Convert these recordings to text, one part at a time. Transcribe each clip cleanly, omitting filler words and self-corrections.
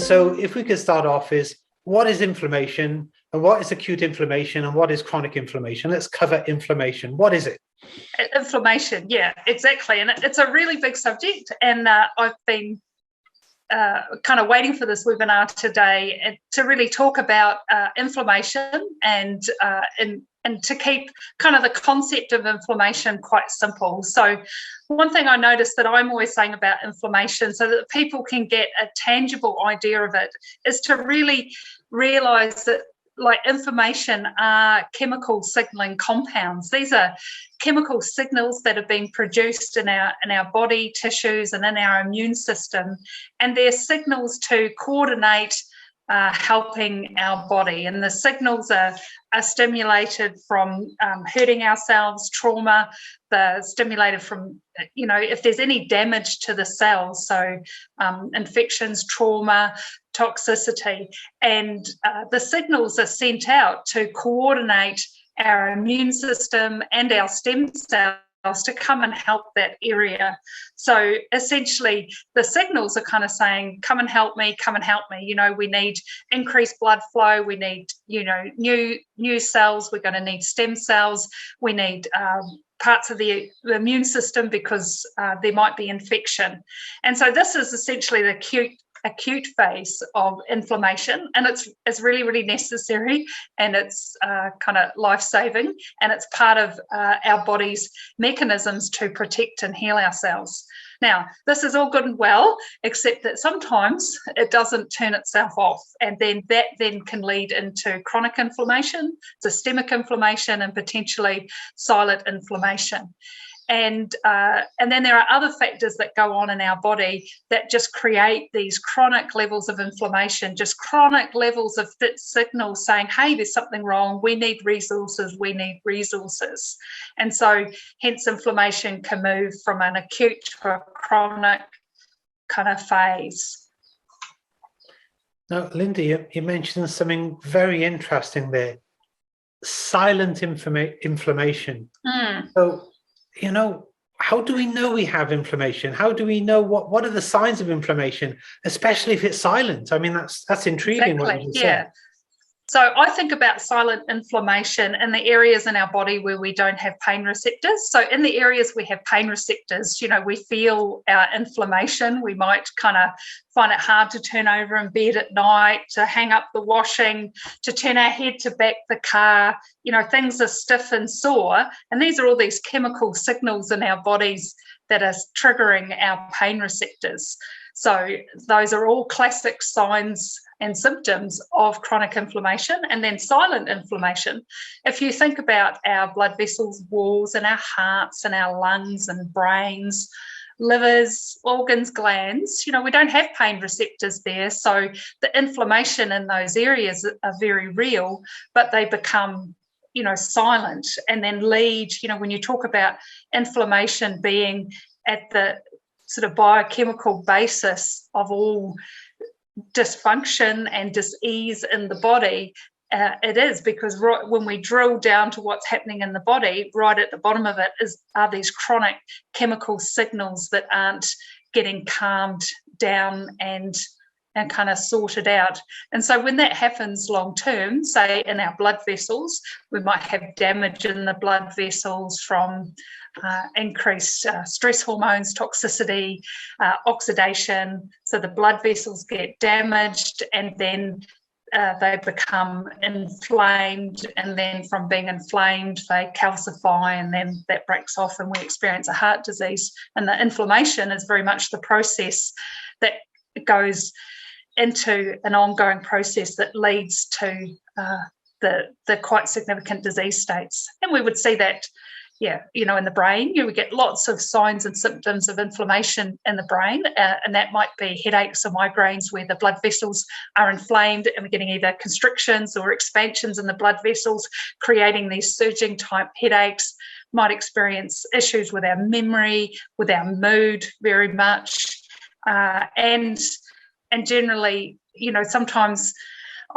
So if we could start off is, what is inflammation and what is acute inflammation and what is chronic inflammation? Let's cover inflammation. What is it? Inflammation, yeah, exactly. And it's a really big subject. And I've been kind of waiting for this webinar today to really talk about inflammation and to keep kind of the concept of inflammation quite simple. So one thing I noticed that I'm always saying about inflammation so that people can get a tangible idea of it is to really realise that like inflammation are chemical signaling compounds. These are chemical signals that have been produced in our body tissues and in our immune system, and they're signals to coordinate helping our body. And the signals are stimulated from hurting ourselves, trauma. They're stimulated from, if there's any damage to the cells, so infections, trauma, toxicity, and the signals are sent out to coordinate our immune system and our stem cells to come and help that area. So essentially the signals are kind of saying, come and help me, come and help me. We need increased blood flow, we need, new cells, we're going to need stem cells, we need parts of the immune system because there might be infection. And so this is essentially the acute phase of inflammation, and it's really, really necessary, and it's kind of life-saving, and it's part of our body's mechanisms to protect and heal ourselves. Now, this is all good and well, except that sometimes it doesn't turn itself off, and then that can lead into chronic inflammation, systemic inflammation, and potentially silent inflammation. And then there are other factors that go on in our body that just create these chronic levels of inflammation, just chronic levels of signals saying, hey, there's something wrong, we need resources. And so hence inflammation can move from an acute to a chronic kind of phase. Now, Linda, you mentioned something very interesting there, silent inflammation. So, how do we know we have inflammation? How do we know what are the signs of inflammation, especially if it's silent? I mean, that's intriguing. Exactly. What you just said. So I think about silent inflammation in the areas in our body where we don't have pain receptors. So in the areas we have pain receptors, we feel our inflammation. We might kind of find it hard to turn over in bed at night, to hang up the washing, to turn our head to back the car. Things are stiff and sore. And these are all these chemical signals in our bodies that are triggering our pain receptors. So those are all classic signs and symptoms of chronic inflammation. And then silent inflammation, if you think about our blood vessels, walls, and our hearts and our lungs and brains, livers, organs, glands, we don't have pain receptors there. So the inflammation in those areas are very real, but they become silent and then lead, when you talk about inflammation being at the sort of biochemical basis of all dysfunction and dis-ease in the body, it is, because when we drill down to what's happening in the body, right at the bottom of it are these chronic chemical signals that aren't getting calmed down and kind of sorted out. And so when that happens long term, say in our blood vessels, we might have damage in the blood vessels from increased stress hormones, toxicity, oxidation. So the blood vessels get damaged, and then they become inflamed, and then from being inflamed they calcify, and then that breaks off and we experience a heart disease. And the inflammation is very much the process that goes into an ongoing process that leads to the quite significant disease states. And we would see that in the brain, we get lots of signs and symptoms of inflammation in the brain, and that might be headaches or migraines where the blood vessels are inflamed, and we're getting either constrictions or expansions in the blood vessels, creating these surging type headaches. Might experience issues with our memory, with our mood very much, and generally, sometimes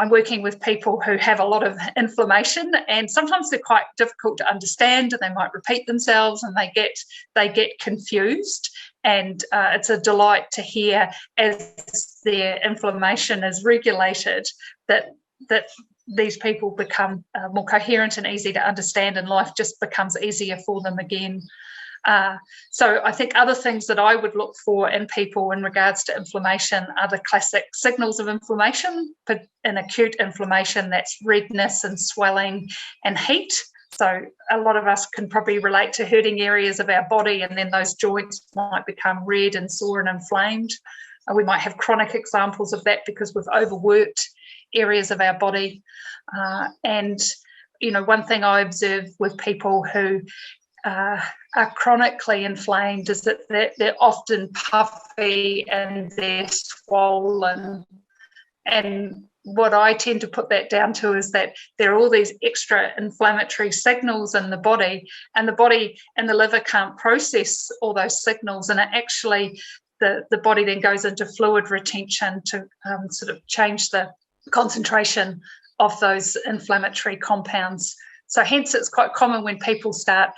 I'm working with people who have a lot of inflammation, and sometimes they're quite difficult to understand, and they might repeat themselves, and they get confused. And it's a delight to hear, as their inflammation is regulated, that these people become more coherent and easy to understand, and life just becomes easier for them again. So I think other things that I would look for in people in regards to inflammation are the classic signals of inflammation. But in acute inflammation, that's redness and swelling and heat. So a lot of us can probably relate to hurting areas of our body, and then those joints might become red and sore and inflamed. We might have chronic examples of that because we've overworked areas of our body. And, one thing I observe with people who are chronically inflamed is that they're often puffy and they're swollen. And what I tend to put that down to is that there are all these extra inflammatory signals in the body, and the liver can't process all those signals, and it actually the body then goes into fluid retention to sort of change the concentration of those inflammatory compounds. So hence it's quite common when people start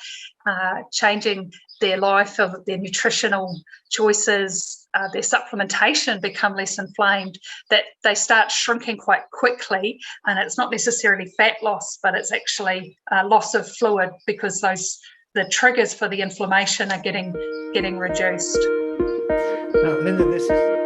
changing their life, of their nutritional choices, their supplementation become less inflamed, that they start shrinking quite quickly. And it's not necessarily fat loss, but it's actually loss of fluid, because the triggers for the inflammation are getting reduced. Now, Linda, this is